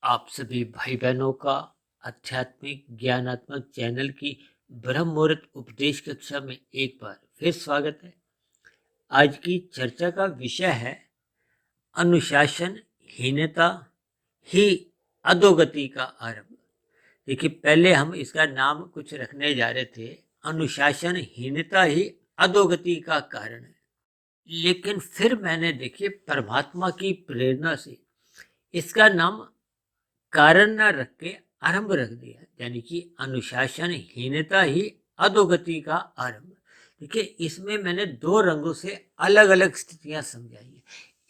आप सभी भाई बहनों का आध्यात्मिक ज्ञानात्मक चैनल की ब्रह्म मुहूर्त उपदेश कक्षा में एक बार फिर स्वागत है। आज की चर्चा का विषय है अनुशासनहीनता ही अधोगति का आरंभ। देखिए, पहले हम इसका नाम कुछ रखने जा रहे थे, अनुशासनहीनता ही अधोगति का कारण है। लेकिन फिर मैंने देखिए परमात्मा की प्रेरणा से इसका नाम कारण न रख के आरंभ रख दिया, यानी कि अनुशासनहीनता ही अधोगति का आरंभ। देखिए, इसमें मैंने दो रंगों से अलग अलग स्थितियां समझाई हैं।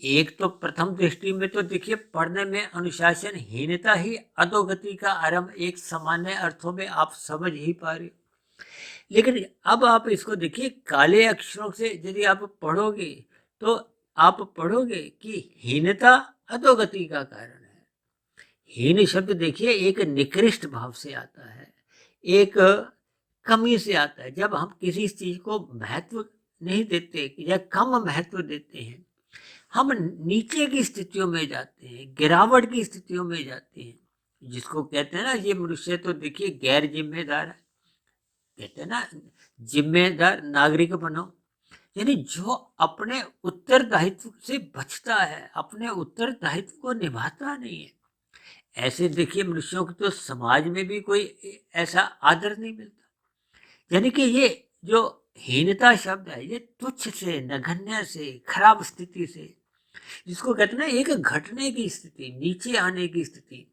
एक तो प्रथम दृष्टि में तो देखिए पढ़ने में अनुशासनहीनता ही अधोगति का आरंभ एक सामान्य अर्थों में आप समझ ही पा रहे हो। लेकिन अब आप इसको देखिए काले अक्षरों से यदि आप पढ़ोगे तो आप पढ़ोगे कि हीनता अधोगति का कारण है। हीन शब्द देखिए एक निकृष्ट भाव से आता है, एक कमी से आता है। जब हम किसी चीज को महत्व नहीं देते या कम महत्व देते हैं, हम नीचे की स्थितियों में जाते हैं, गिरावट की स्थितियों में जाते हैं, जिसको कहते हैं ना, ये मनुष्य तो देखिए गैर जिम्मेदार है। कहते हैं ना, जिम्मेदार नागरिक बनो, यानी जो अपने उत्तरदायित्व से बचता है, अपने उत्तरदायित्व को निभाता नहीं है, ऐसे देखिए मनुष्यों को तो समाज में भी कोई ऐसा आदर नहीं मिलता। यानी कि ये जो हीनता शब्द है, ये तुच्छ से, नगण्य से, खराब स्थिति से, जिसको कहते हैं ना एक घटने की स्थिति, नीचे आने की स्थिति।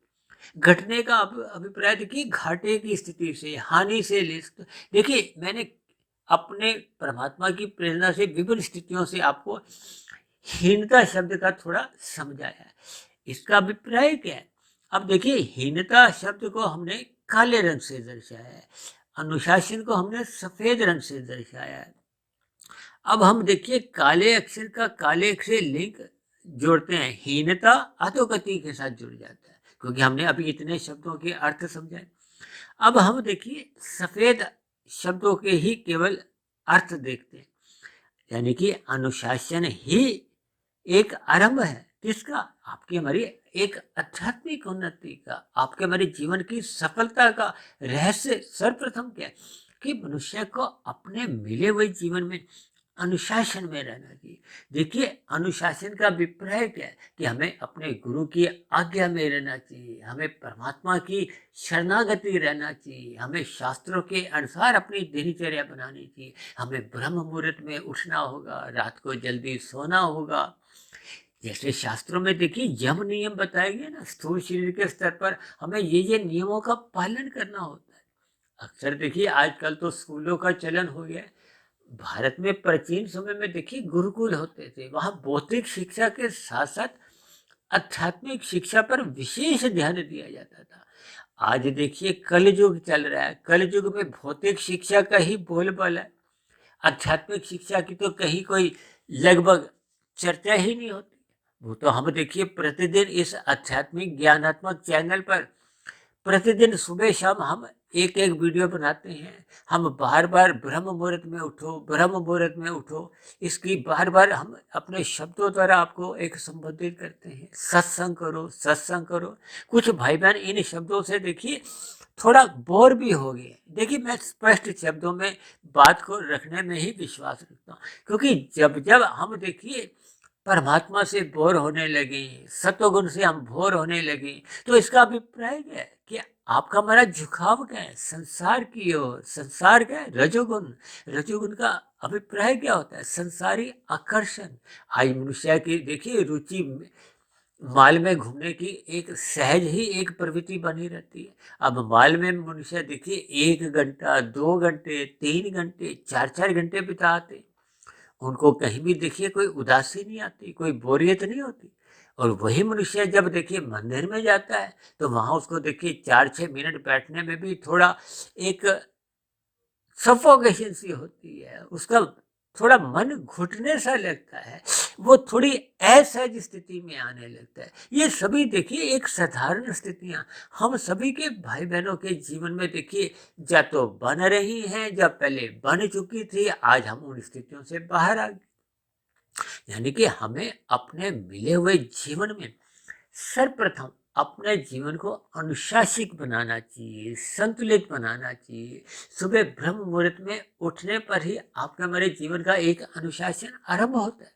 घटने का अभिप्राय देखिए घाटे की स्थिति से, हानि से लिप्त। देखिए, मैंने अपने परमात्मा की प्रेरणा से विभिन्न स्थितियों से आपको हीनता शब्द का थोड़ा समझाया है। इसका अभिप्राय क्या है? अब देखिए, हीनता शब्द को हमने काले रंग से दर्शाया है, अनुशासन को हमने सफेद रंग से दर्शाया है। अब हम देखिए काले अक्षर का काले अक्षर लिंक जोड़ते हैं, हीनता अधोगति के साथ जुड़ जाता है, क्योंकि हमने अभी इतने शब्दों के अर्थ समझाए। अब हम देखिए सफेद शब्दों के ही केवल अर्थ देखते हैं, यानी कि अनुशासन ही एक आरंभ है किसका? आपकी हमारी एक आध्यात्मिक उन्नति का, आपके हमारे जीवन की सफलता का रहस्य सर्वप्रथम क्या है कि मनुष्य को अपने मिले हुए जीवन में अनुशासन में रहना चाहिए। देखिए, अनुशासन का अभिप्राय क्या है कि हमें अपने गुरु की आज्ञा में रहना चाहिए, हमें परमात्मा की शरणागति रहना चाहिए, हमें शास्त्रों के अनुसार अपनी दिनचर्या बनानी चाहिए, हमें ब्रह्म मुहूर्त में उठना होगा, रात को जल्दी सोना होगा। जैसे शास्त्रों में देखिए यम नियम बताए गए ना, स्थूल शरीर के स्तर पर हमें ये नियमों का पालन करना होता है। अक्सर देखिए आजकल तो स्कूलों का चलन हो गया है। भारत में प्राचीन समय में देखिए गुरुकुल होते थे, वहां भौतिक शिक्षा के साथ साथ आध्यात्मिक शिक्षा पर विशेष ध्यान दिया जाता था। आज देखिए कलयुग चल रहा है, कलयुग में भौतिक शिक्षा का ही बोलबाला है, आध्यात्मिक शिक्षा की तो कहीं कोई लगभग चर्चा ही नहीं होती। वो तो हम देखिए प्रतिदिन इस आध्यात्मिक ज्ञानात्मक चैनल पर प्रतिदिन सुबह शाम हम एक एक वीडियो बनाते हैं। हम बार बार ब्रह्म मुहूर्त में उठो, ब्रह्म मुहूर्त में उठो, इसकी बार बार हम अपने शब्दों द्वारा आपको एक संबोधित करते हैं, सत्संग करो, सत्संग करो। कुछ भाई बहन इन शब्दों से देखिए थोड़ा बोर भी हो गए। देखिए, मैं स्पष्ट शब्दों में बात को रखने में ही विश्वास रखता हूँ, क्योंकि जब जब हम देखिए परमात्मा से बोर होने लगे, सत्वगुण से हम बोर होने लगे, तो इसका अभिप्राय क्या है कि आपका हमारा झुकाव क्या है? संसार की ओर। संसार क्या है? रजोगुण। रजोगुण का अभिप्राय क्या होता है? संसारी आकर्षण। आज मनुष्य की देखिए रुचि माल में घूमने की एक सहज ही एक प्रवृत्ति बनी रहती है। अब माल में मनुष्य देखिए 1 घंटा, 2 घंटे, 3 घंटे, 4 4 घंटे बिताते, उनको कहीं भी देखिए कोई उदासी नहीं आती, कोई बोरियत नहीं होती। और वही मनुष्य जब देखिए मंदिर में जाता है तो वहां उसको देखिए 4 6 मिनट बैठने में भी थोड़ा एक सफोकेशन सी होती है, उसका थोड़ा मन घुटने सा लगता है, वो थोड़ी असहज स्थिति में आने लगता है। ये सभी देखिए एक साधारण स्थितियां हम सभी के भाई बहनों के जीवन में देखिए या तो बन रही हैं, या पहले बन चुकी थी, आज हम उन स्थितियों से बाहर आ गए। यानी कि हमें अपने मिले हुए जीवन में सर्वप्रथम अपने जीवन को अनुशासित बनाना चाहिए, संतुलित बनाना चाहिए। सुबह ब्रह्म मुहूर्त में उठने पर ही आपके हमारे जीवन का एक अनुशासन आरंभ होता है।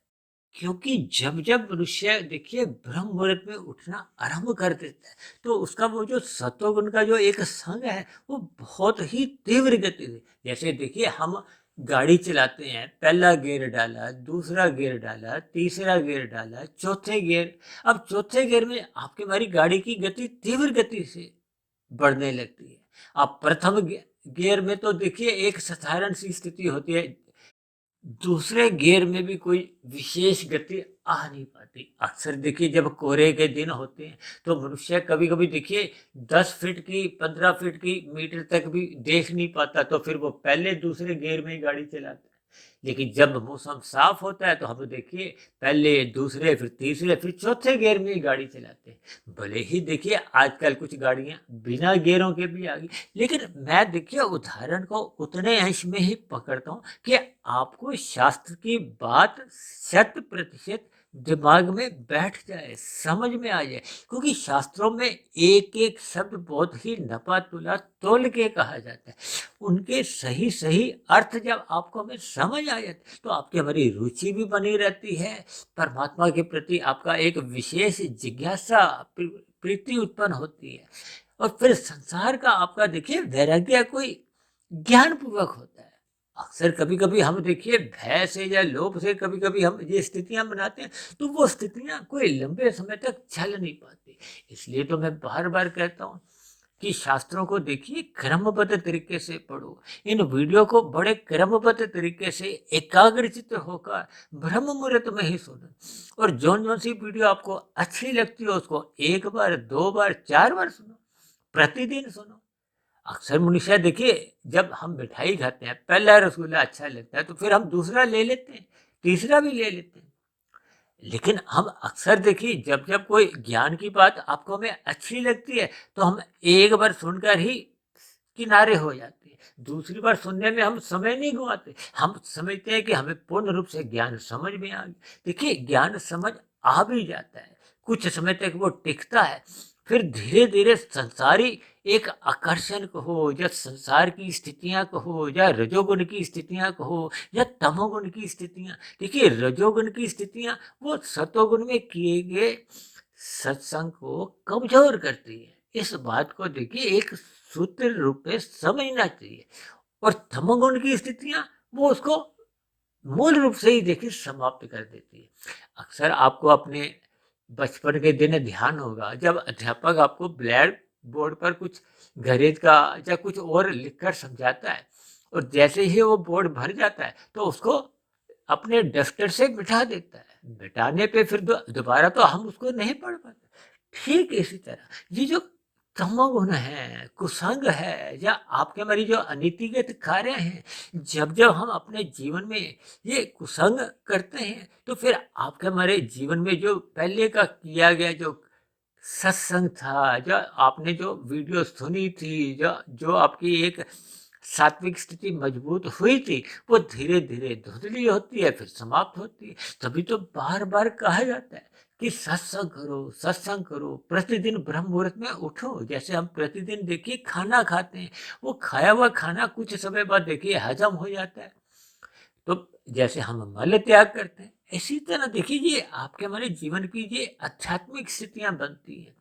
क्योंकि जब जब मनुष्य देखिए ब्रह्म मुहूर्त में उठना आरंभ कर देता है, तो उसका वो जो सत्वगुण का जो एक संग है वो बहुत ही तीव्र गति से, जैसे देखिए हम गाड़ी चलाते हैं, पहला गियर डाला, दूसरा गियर डाला, तीसरा गियर डाला, चौथे गियर, अब चौथे गियर में आपकी हमारी गाड़ी की गति तीव्र गति से बढ़ने लगती है। अब प्रथम गियर में तो देखिए एक साधारण सी स्थिति होती है, दूसरे गियर में भी कोई विशेष गति आ नहीं पाती। अक्सर देखिए जब कोहरे के दिन होते हैं तो मनुष्य कभी कभी देखिए 10 फीट की 15 फीट की मीटर तक भी देख नहीं पाता, तो फिर वो पहले दूसरे गियर में ही गाड़ी चलाता है। लेकिन जब मौसम साफ होता है तो हम देखिए पहले दूसरे फिर तीसरे फिर चौथे गियर में ही गाड़ी चलाते हैं। भले ही देखिए आजकल कुछ गाड़ियां बिना गियरों के भी आ गई, लेकिन मैं देखिए उदाहरण को उतने अंश में ही पकड़ता हूँ कि आपको शास्त्र की बात 100% दिमाग में बैठ जाए, समझ में आ जाए। क्योंकि शास्त्रों में एक एक शब्द बहुत ही नपा तुला तोल के कहा जाता है। उनके सही सही अर्थ जब आपको हमें समझ आ जाते तो आपकी हमारी रुचि भी बनी रहती है, परमात्मा के प्रति आपका एक विशेष जिज्ञासा प्रीति उत्पन्न होती है, और फिर संसार का आपका देखिए वैराग्य कोई ज्ञान पूर्वक होता है। अक्सर कभी कभी हम देखिए भय से या लोभ से कभी कभी हम ये स्थितियां बनाते हैं, तो वो स्थितियां कोई लंबे समय तक चल नहीं पाती। इसलिए तो मैं बार बार कहता हूँ कि शास्त्रों को देखिए क्रमबद्ध तरीके से पढ़ो, इन वीडियो को बड़े क्रमबद्ध तरीके से एकाग्रचित्त होकर ब्रह्म मुहूर्त में ही सुनो, और जौन जौन सी वीडियो आपको अच्छी लगती हो उसको 1 बार 2 बार 4 बार सुनो, प्रतिदिन सुनो। अक्सर मनुष्य देखिए जब हम मिठाई खाते हैं, पहला रसगुल्ला अच्छा लगता है तो फिर हम दूसरा ले लेते हैं, तीसरा भी ले लेते हैं। लेकिन हम अक्सर देखिए जब जब कोई ज्ञान की बात आपको हमें अच्छी लगती है तो हम 1 बार सुनकर ही किनारे हो जाते हैं, दूसरी बार सुनने में हम समय नहीं गंवाते। हम समझते हैं कि हमें पूर्ण रूप से ज्ञान समझ में आ गया। देखिए ज्ञान समझ आ भी जाता है, कुछ समय तक वो टिकता है, फिर धीरे धीरे संसारी एक आकर्षण कहो या संसार की स्थितियां कहो या रजोगुण की स्थितियां कहो या तमोगुण की स्थितियां, देखिए रजोगुण की स्थितियां वो सतोगुण में किए गए सत्संग को कमजोर करती है। इस बात को देखिए एक सूत्र रूप में समझना चाहिए, और तमोगुण की स्थितियां वो उसको मूल रूप से ही देखिए समाप्त कर देती है। अक्सर आपको अपने बचपन के दिन ध्यान होगा जब अध्यापक आपको ब्लैक बोर्ड पर कुछ गणित का या कुछ और लिखकर समझाता है, और जैसे ही वो बोर्ड भर जाता है तो उसको अपने डस्टर से मिटा देता है। मिटाने पे फिर दोबारा तो हम उसको नहीं पढ़ पाते। ठीक इसी तरह ये जो तमोगुण है, कुसंग है, या आपके हमारी जो अनीतिगत कार्य हैं, जब जब हम अपने जीवन में ये कुसंग करते हैं तो फिर आपके हमारे जीवन में जो पहले का किया गया जो सत्संग था, जो आपने जो वीडियो सुनी थी, जो जो आपकी एक सात्विक स्थिति मजबूत हुई थी, वो धीरे धीरे धुंधली होती है, फिर समाप्त होती है। तभी तो बार बार कहा जाता है कि सत्संग करो, प्रतिदिन ब्रह्म मुहूर्त में उठो। जैसे हम प्रतिदिन देखिए खाना खाते हैं, वो खाया हुआ खाना कुछ समय बाद देखिए हजम हो जाता है, तो जैसे हम मल त्याग करते हैं, इसी तरह देखिए ये आपके हमारे जीवन की ये आध्यात्मिक स्थितियां बनती हैं।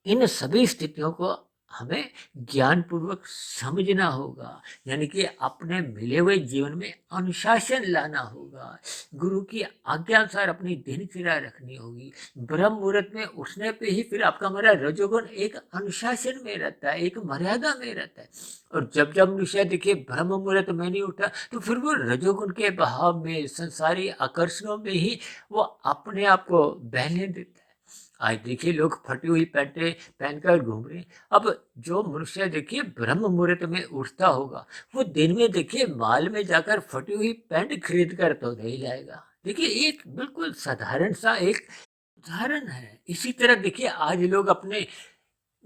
इन सभी स्थितियों को हमें ज्ञान पूर्वक समझना होगा, यानी कि अपने मिले हुए जीवन में अनुशासन लाना होगा, गुरु की आज्ञा अनुसार अपनी दिनचर्या रखनी होगी। ब्रह्म मुहूर्त में उठने पे ही फिर आपका हमारा रजोगुण एक अनुशासन में रहता है, एक मर्यादा में रहता है। और जब जब मनुष्य देखिए ब्रह्म मुहूर्त में नहीं उठा तो फिर वो रजोगुण के बहाव में, संसारी आकर्षणों में ही वो अपने आप को बहने देता है। आज देखिए लोग फटी हुई पैंटें पहनकर घूम रहे हैं। अब जो मनुष्य देखिए ब्रह्म मुहूर्त में उठता होगा वो दिन में देखिए मॉल में जाकर फटी हुई पैंट खरीद कर तो नहीं लाएगा। देखिए एक बिल्कुल साधारण सा एक उदाहरण है। इसी तरह देखिए आज लोग अपने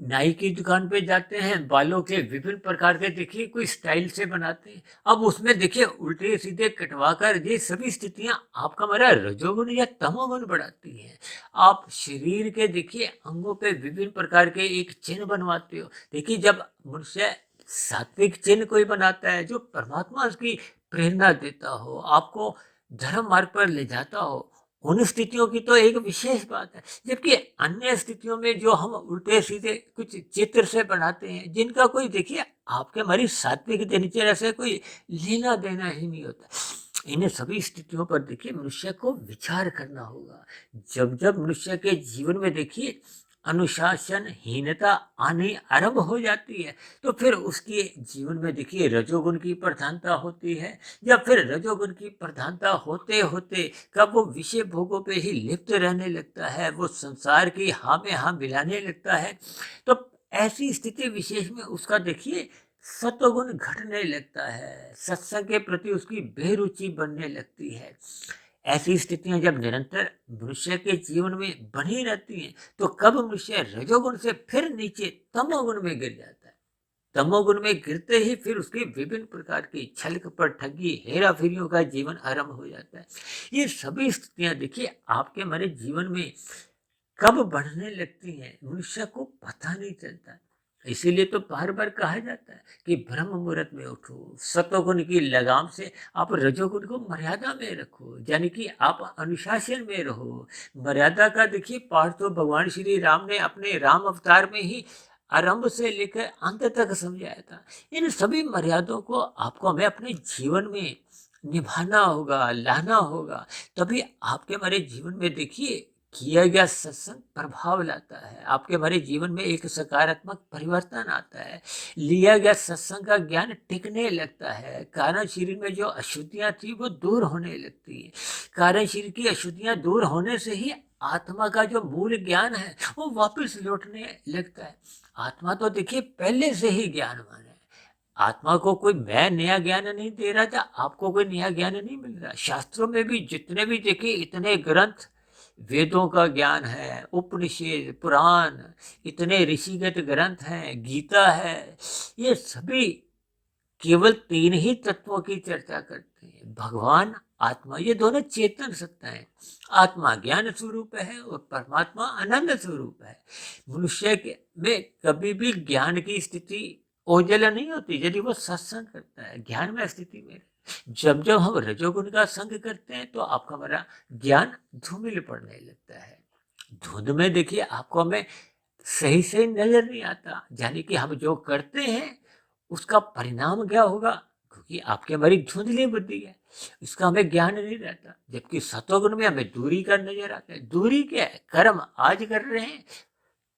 नाई की दुकान पे जाते हैं, बालों के विभिन्न प्रकार के देखिए कोई स्टाइल से बनाते हैं। अब उसमें देखिए उल्टे सीधे कटवा कर ये सभी स्थितियां आपका हमारा रजोगुण या तमोगुण बढ़ाती हैं। आप शरीर के देखिए अंगों पे विभिन्न प्रकार के एक चिन्ह बनवाते हो। देखिए जब मनुष्य सात्विक चिन्ह कोई बनाता है, जो परमात्मा उसकी प्रेरणा देता हो, आपको धर्म मार्ग पर ले जाता हो, उन स्थितियों की तो एक विशेष बात है। जबकि अन्य स्थितियों में जो हम उल्टे सीधे कुछ चित्र से बनाते हैं, जिनका कोई देखिए आपके हमारी सात्विक दिनचर्या से कोई लेना देना ही नहीं होता, इन सभी स्थितियों पर देखिए मनुष्य को विचार करना होगा। जब जब मनुष्य के जीवन में देखिए अनुशासनहीनता आनी आरंभ हो जाती है, तो फिर उसके जीवन में देखिए रजोगुण की प्रधानता होती है। या फिर रजोगुण की प्रधानता होते होते कब वो विषय भोगों पे ही लिप्त रहने लगता है, वो संसार की हाँ में हाँ मिलाने लगता है, तो ऐसी स्थिति विशेष में उसका देखिए सत्वगुण घटने लगता है, सत्संग के प्रति उसकी बेरुचि बनने लगती है। ऐसी स्थितियां जब निरंतर मनुष्य के जीवन में बनी रहती हैं, तो कब मनुष्य रजोगुण से फिर नीचे तमोगुण में गिर जाता है। तमोगुण में गिरते ही फिर उसके विभिन्न प्रकार की छल कपट ठगी हेरा फेरियों का जीवन आरंभ हो जाता है। ये सभी स्थितियां देखिए आपके हमारे जीवन में कब बढ़ने लगती हैं, मनुष्य को पता नहीं चलता। इसीलिए तो बार बार कहा जाता है कि ब्रह्म मुहूर्त में उठो, सतोगुण की लगाम से आप रजोगुण को मर्यादा में रखो, यानी कि आप अनुशासन में रहो। मर्यादा का देखिए पाठ तो भगवान श्री राम ने अपने राम अवतार में ही आरंभ से लेकर अंत तक समझाया था। इन सभी मर्यादों को आपको हमें अपने जीवन में निभाना होगा, लाना होगा, तभी आपके हमारे जीवन में देखिए किया गया सत्संग प्रभाव लाता है, आपके हमारे जीवन में एक सकारात्मक परिवर्तन आता है। लिया गया सत्संग का ज्ञान टिकने लगता है, कारण शरीर में जो अशुद्धियां थी वो दूर होने लगती है। कारण शरीर की अशुद्धियां दूर होने से ही आत्मा का जो मूल ज्ञान है वो वापस लौटने लगता है। आत्मा तो देखिए पहले से ही ज्ञानवान है। आत्मा को कोई मैं नया ज्ञान नहीं दे रहा था, आपको कोई नया ज्ञान नहीं मिल रहा। शास्त्रों में भी जितने भी देखिए इतने ग्रंथ, वेदों का ज्ञान है, उपनिषद पुराण, इतने ऋषिगत ग्रंथ हैं, गीता है, ये सभी केवल तीन ही तत्वों की चर्चा करते हैं, भगवान आत्मा, ये दोनों चेतन सत्ता है। आत्मा ज्ञान स्वरूप है और परमात्मा आनंद स्वरूप है। मनुष्य के में कभी भी ज्ञान की स्थिति ओझल नहीं होती यदि वो सत्संग करता है, ज्ञान में स्थिति में। जब जब हम रजोगुण का संग करते हैं तो आपका हमारा ज्ञान धूमिल पड़ने लगता है। धुंध में देखिए आपको हमें सही से नजर नहीं आता, यानी कि हम जो करते हैं उसका परिणाम क्या होगा, क्योंकि आपके हमारी धुंधली बुद्धि है, इसका हमें ज्ञान नहीं रहता। जबकि सतोगुण में हमें दूरी का नजर आता है। दूरी क्या है, कर्म आज कर रहे हैं,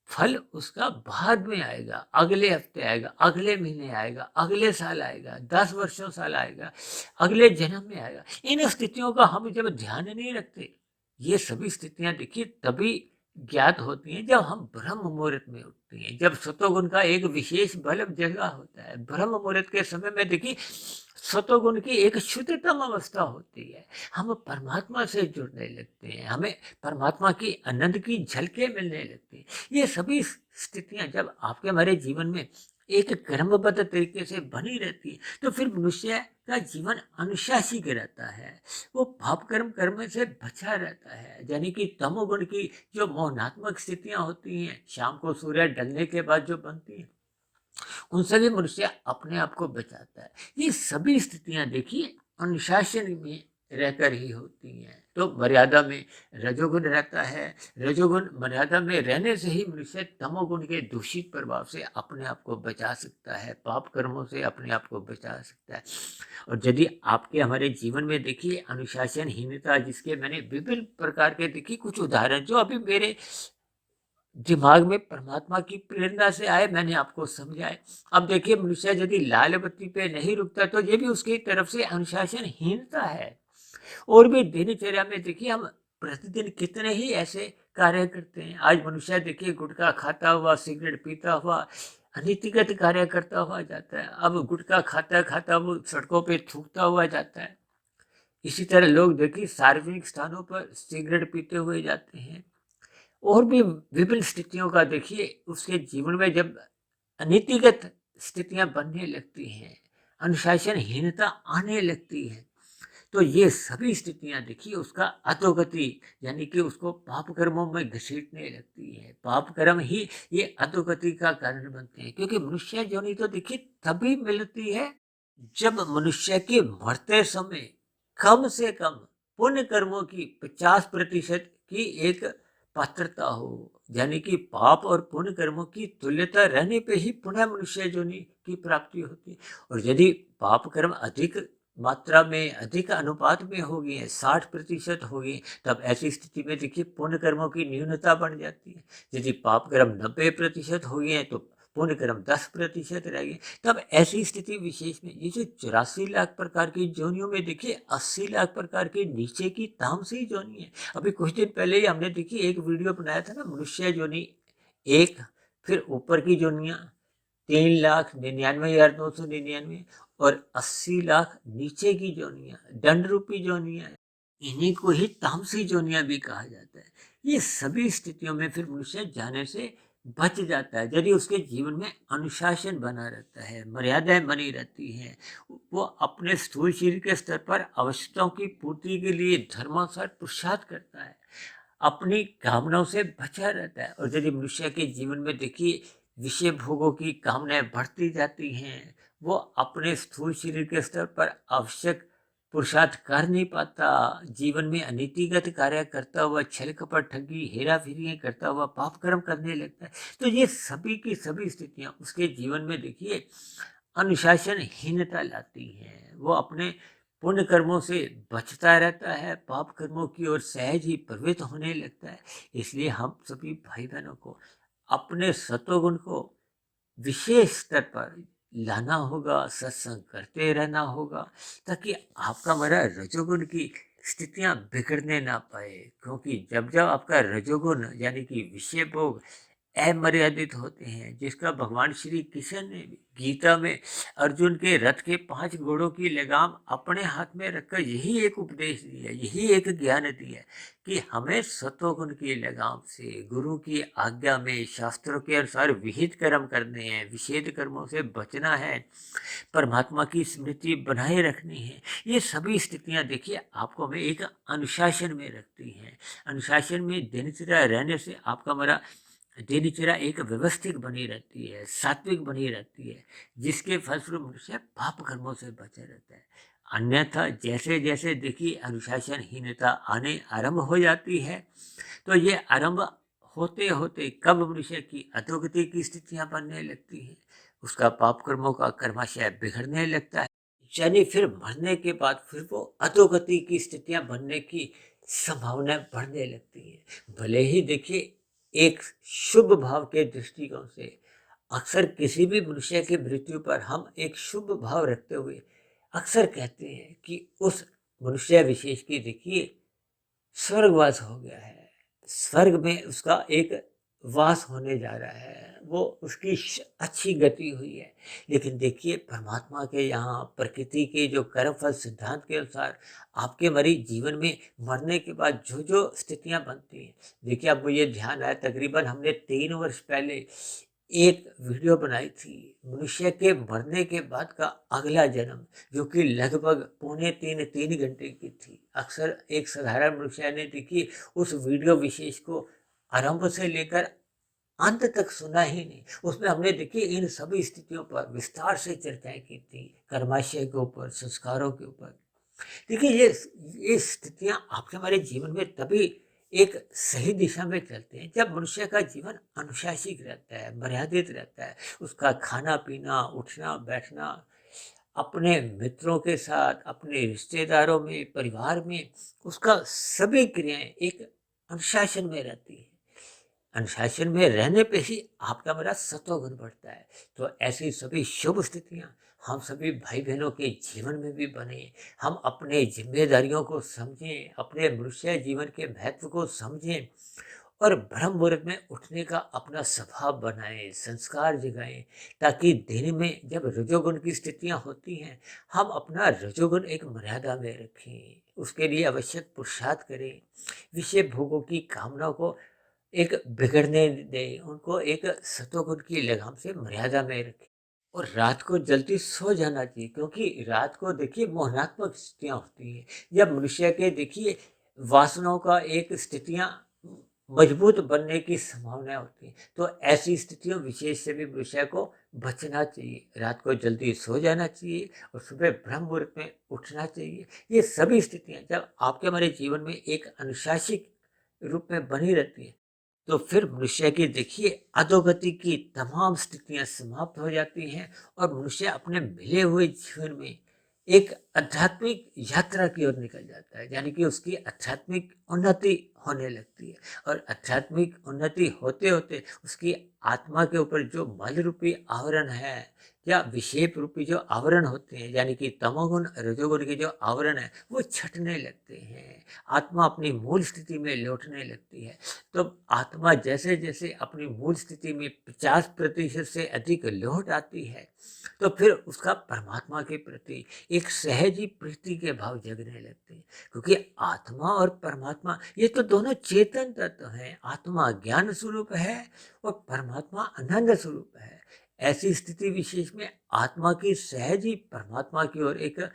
फल उसका बाद में आएगा, अगले हफ्ते आएगा, अगले महीने आएगा, अगले साल आएगा, 10 वर्षों साल आएगा, अगले जन्म में आएगा। इन स्थितियों का हम जब ध्यान नहीं रखते, ये सभी स्थितियां देखिए तभी ज्ञात होती हैं जब हम ब्रह्म मुहूर्त में उठते हैं, जब सतोगुण का एक विशेष बल जगह होता है। ब्रह्म मुहूर्त के समय में देखिए सतोगुण की एक शुद्धतम अवस्था होती है, हम परमात्मा से जुड़ने लगते हैं, हमें परमात्मा की आनंद की झलकें मिलने लगती हैं। ये सभी स्थितियां जब आपके हमारे जीवन में एक क्रमबद्ध तरीके से बनी रहती है, तो फिर मनुष्य का जीवन अनुशासित रहता है, वो पाप कर्म करने से बचा रहता है। यानी कि तमोगुण की जो मौनात्मक स्थितियां होती हैं, शाम को सूर्य ढलने के बाद जो बनती हैं, उनसे भी मनुष्य अपने आप को बचाता है। ये सभी स्थितियां देखिए अनुशासन में रहकर ही होती हैं। तो मर्यादा में रजोगुण रहता है, रजोगुण मर्यादा में रहने से ही मनुष्य तमोगुण के दूषित प्रभाव से अपने आप को बचा सकता है, पाप कर्मों से अपने आप को बचा सकता है। और यदि आपके हमारे जीवन में देखिए अनुशासनहीनता, जिसके मैंने विभिन्न प्रकार के देखिए कुछ उदाहरण जो अभी मेरे दिमाग में परमात्मा की प्रेरणा से आए, मैंने आपको समझाए। अब देखिए मनुष्य यदि लाल बत्ती पे नहीं रुकता तो ये भी उसकी तरफ से अनुशासनहीनता है। और भी दिनचर्या में देखिए हम प्रतिदिन कितने ही ऐसे कार्य करते हैं। आज मनुष्य देखिए गुटखा खाता हुआ, सिगरेट पीता हुआ, अनीतिगत कार्य करता हुआ जाता है। अब गुटखा खाता खाता वो सड़कों पे थूकता हुआ जाता है। इसी तरह लोग देखिए सार्वजनिक स्थानों पर सिगरेट पीते हुए जाते हैं। और भी विभिन्न स्थितियों का देखिए उसके जीवन में जब अनीतिगत स्थितियां बनने लगती हैं, अनुशासनहीनता आने लगती है, तो ये सभी स्थितियां देखिए उसका अधोगति यानी कि उसको पाप कर्मों में घसीटने लगती है। पाप कर्म ही ये अधोगति का कारण बनते हैं, क्योंकि मनुष्य योनि तो देखिए तभी मिलती है जब मनुष्य के मरते समय कम से कम पुण्य कर्मों की 50% की एक पात्रता हो। यानी कि पाप और पुण्य कर्मों की तुल्यता रहने पे ही पुनः मनुष्य योनि की प्राप्ति होती है। और यदि पाप कर्म अधिक मात्रा में, अधिक अनुपात में हो गए, 60% हो गए, तब ऐसी स्थिति में देखिए पुण्य कर्मों की न्यूनता बन जाती है। यदि पाप कर्म 90% हो गए तो पुण्य कर्म 10% रह गए। तब ऐसी स्थिति विशेष में ये जो 84 लाख प्रकार की जोनियों में देखिए 80 लाख प्रकार के नीचे की तामसी जोनी है। अभी कुछ दिन पहले ही हमने देखिए एक वीडियो बनाया था ना, मनुष्य जोनी एक, फिर ऊपर की जोनियां 3,99,299 और 80 लाख नीचे की जोनियां, दंड रूपी जोनियां, इन्हीं को ही तामसी जोनियां भी कहा जाता है। ये सभी स्थितियों में फिर मनुष्य जाने से बच जाता है यदि उसके जीवन में अनुशासन बना रहता है, मर्यादाएं बनी रहती हैं। वो अपने स्थूल शरीर के स्तर पर आवश्यकताओं की पूर्ति के लिए धर्मानुसार पुरुषार्थ करता है, अपनी कामनाओं से बचा रहता है। और यदि मनुष्य के जीवन में देखिए विषय भोगों की कामनाएं बढ़ती जाती हैं, वो अपने स्थूल शरीर के स्तर पर आवश्यक पुरुषार्थ कर नहीं पाता, जीवन में अनीतिगत कार्य करता हुआ, छल कपट, ठगी, हेरा फेरी करता हुआ पाप कर्म करने लगता है। तो ये सभी की सभी स्थितियां उसके जीवन में देखिए अनुशासनहीनता लाती हैं। वो अपने पुण्य कर्मों से बचता रहता है, पाप कर्मों की ओर सहज ही प्रवृत्त होने लगता है। इसलिए हम सभी भाई बहनों को अपने सत्वगुण को विशेष स्तर पर लाना होगा, सत्संग करते रहना होगा, ताकि आपका मेरा रजोगुण की स्थितियां बिगड़ने ना पाए। क्योंकि जब जब आपका रजोगुण यानी कि विषय भोग अमर्यादित होते हैं, जिसका भगवान श्री कृष्ण ने भी गीता में अर्जुन के रथ के 5 घोड़ों की लगाम अपने हाथ में रखकर यही एक उपदेश दिया, यही एक ज्ञान दिया कि हमें सत्वगुण की लगाम से, गुरु की आज्ञा में, शास्त्रों के अनुसार विहित कर्म करने हैं, विषेद कर्मों से बचना है, परमात्मा की स्मृति बनाए रखनी है। ये सभी स्थितियां देखिए आपको हमें एक अनुशासन में रखती हैं। अनुशासन में दिनचर्या रहने से आपका मेरा दिनचर्या एक व्यवस्थित बनी रहती है, सात्विक बनी रहती है, जिसके फलस्वरूप मनुष्य पाप कर्मों से बचा रहता है। अन्यथा जैसे जैसे देखिए अनुशासनहीनता आने आरंभ हो जाती है, तो ये आरंभ होते होते कब मनुष्य की अधोगति की स्थितियां बनने लगती हैं, उसका पाप कर्मों का कर्माशय बिगड़ने लगता है, यानी फिर मरने के बाद फिर वो अधोगति की स्थितियां बनने की संभावना बढ़ने लगती है। भले ही देखिए एक शुभ भाव के दृष्टिकोण से अक्सर किसी भी मनुष्य की मृत्यु पर हम एक शुभ भाव रखते हुए अक्सर कहते हैं कि उस मनुष्य विशेष की देखिए स्वर्गवास हो गया है, स्वर्ग में उसका एक वास होने जा रहा है, वो उसकी अच्छी गति हुई है। लेकिन देखिए परमात्मा के यहाँ प्रकृति के जो कर्मफल सिद्धांत के अनुसार आपके मरीज जीवन में मरने के बाद जो जो स्थितियां बनती हैं, देखिए अब मुझे ध्यान आया तकरीबन हमने 3 वर्ष पहले एक वीडियो बनाई थी मनुष्य के मरने के बाद का अगला जन्म, जो कि लगभग 2.25-3 घंटे की थी। अक्सर एक साधारण मनुष्य ने देखिए उस वीडियो विशेष को आरंभ से लेकर अंत तक सुना ही नहीं। उसमें हमने देखिए इन सभी स्थितियों पर विस्तार से चर्चाएं की थी, कर्माशय के ऊपर, संस्कारों के ऊपर। देखिए ये स्थितियां आपके हमारे जीवन में तभी एक सही दिशा में चलते हैं जब मनुष्य का जीवन अनुशासित रहता है, मर्यादित रहता है। उसका खाना पीना, उठना बैठना, अपने मित्रों के साथ, अपने रिश्तेदारों में, परिवार में, उसका सभी क्रियाएं एक अनुशासन में रहती है। अनुशासन में रहने पे ही आपका मेरा सत्वगुण बढ़ता है। तो ऐसी सभी शुभ स्थितियां हम सभी भाई बहनों के जीवन में भी बने। हम अपने जिम्मेदारियों को समझें, अपने मनुष्य जीवन के महत्व को समझें और ब्रह्म मुहूर्त में उठने का अपना स्वभाव बनाएं, संस्कार जगाएं, ताकि दिन में जब रजोगुण की स्थितियां होती हैं हम अपना रजोगुण एक मर्यादा में रखें, उसके लिए आवश्यक पुरुषार्थ करें, विषय भोगों की कामनाओं को एक बिगड़ने दें, उनको एक सतोगुण की लगाम से मर्यादा में रखें। और रात को जल्दी सो जाना चाहिए, क्योंकि रात को देखिए मोहनात्मक स्थितियाँ होती हैं। जब मनुष्य के देखिए वासनाओं का एक स्थितियाँ मजबूत बनने की संभावना होती है, तो ऐसी स्थितियों विशेष से भी मनुष्य को बचना चाहिए। रात को जल्दी सो जाना चाहिए और सुबह ब्रह्म मुहूर्त में उठना चाहिए। ये सभी स्थितियाँ जब आपके हमारे जीवन में एक अनुशासित रूप में बनी रहती है, तो फिर मनुष्य की देखिए अधोगति की तमाम स्थितियां समाप्त हो जाती हैं और मनुष्य अपने मिले हुए जीवन में एक आध्यात्मिक यात्रा की ओर निकल जाता है, यानी कि उसकी आध्यात्मिक उन्नति होने लगती है। और आध्यात्मिक उन्नति होते होते उसकी आत्मा के ऊपर जो मल रूपी आवरण है या विक्षेप रूपी जो आवरण होते हैं, यानी कि तमोगुण रजोगुण के जो आवरण है, वो छटने लगते हैं। आत्मा अपनी मूल स्थिति में लौटने लगती है। तो आत्मा जैसे जैसे अपनी मूल स्थिति में 50% से अधिक लौट आती है, तो फिर उसका परमात्मा के प्रति एक सहज ही प्रीति के भाव जगने लगते हैं। क्योंकि आत्मा और परमात्मा ये तो दोनों चेतन तत्व हैं। आत्मा ज्ञान स्वरूप है और परमात्मा आनंद स्वरूप है। ऐसी स्थिति विशेष में आत्मा की सहज ही परमात्मा की ओर एक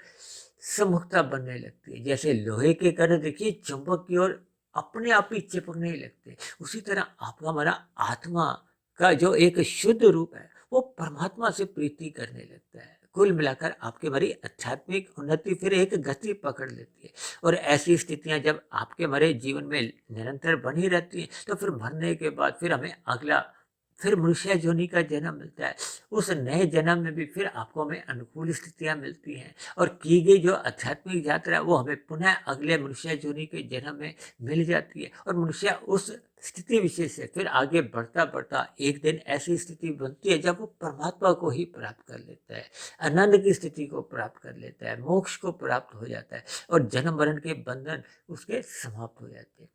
सम्मुखता बनने लगती है। जैसे लोहे के कण देखिए चुंबक की ओर अपने आप ही चिपकने लगते हैं, उसी तरह आपका हमारा आत्मा का जो एक शुद्ध रूप है वो परमात्मा से प्रीति करने लगता है। कुल मिलाकर आपके हमारी आध्यात्मिक उन्नति फिर एक गति पकड़ लेती है। और ऐसी स्थितियां जब आपके हमारे जीवन में निरंतर बनी रहती हैं, तो फिर मरने के बाद फिर हमें अगला फिर मनुष्य योनि का जन्म मिलता है। उस नए जन्म में भी फिर आपको हमें अनुकूल स्थितियां मिलती हैं और की गई जो आध्यात्मिक यात्रा है वो हमें पुनः अगले मनुष्य योनि के जन्म में मिल जाती है। और मनुष्य उस स्थिति विशेष से फिर आगे बढ़ता बढ़ता एक दिन ऐसी स्थिति बनती है जब वो परमात्मा को ही प्राप्त कर लेता है, आनंद की स्थिति को प्राप्त कर लेता है, मोक्ष को प्राप्त हो जाता है और जन्म मरण के बंधन उसके समाप्त हो जाते हैं।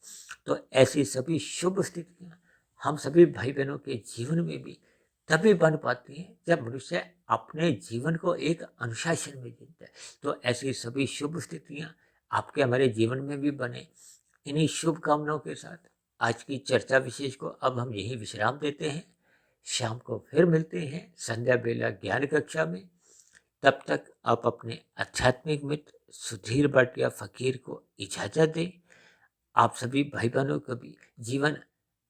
तो ऐसी सभी शुभ स्थितियां हम सभी भाई बहनों के जीवन में भी तभी बन पाती हैं जब मनुष्य अपने जीवन को एक अनुशासन में जीता है। तो ऐसी सभी शुभ स्थितियां आपके हमारे जीवन में भी बने, इन्हीं शुभ कामनाओं के साथ आज की चर्चा विशेष को अब हम यही विश्राम देते हैं। शाम को फिर मिलते हैं संध्या बेला ज्ञान कक्षा में। तब तक आप अपने आध्यात्मिक मित्र सुधीर भाटिया फकीर को इजाजत दें। आप सभी भाई बहनों को भी जीवन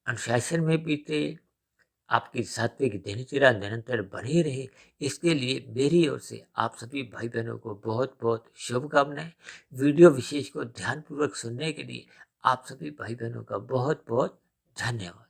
अनुशासन में बीते, आपकी सात्विक दिनचर्या निरंतर बनी रहे, इसके लिए मेरी ओर से आप सभी भाई बहनों को बहुत बहुत शुभकामनाएं। वीडियो विशेष को ध्यानपूर्वक सुनने के लिए आप सभी भाई बहनों का बहुत बहुत धन्यवाद।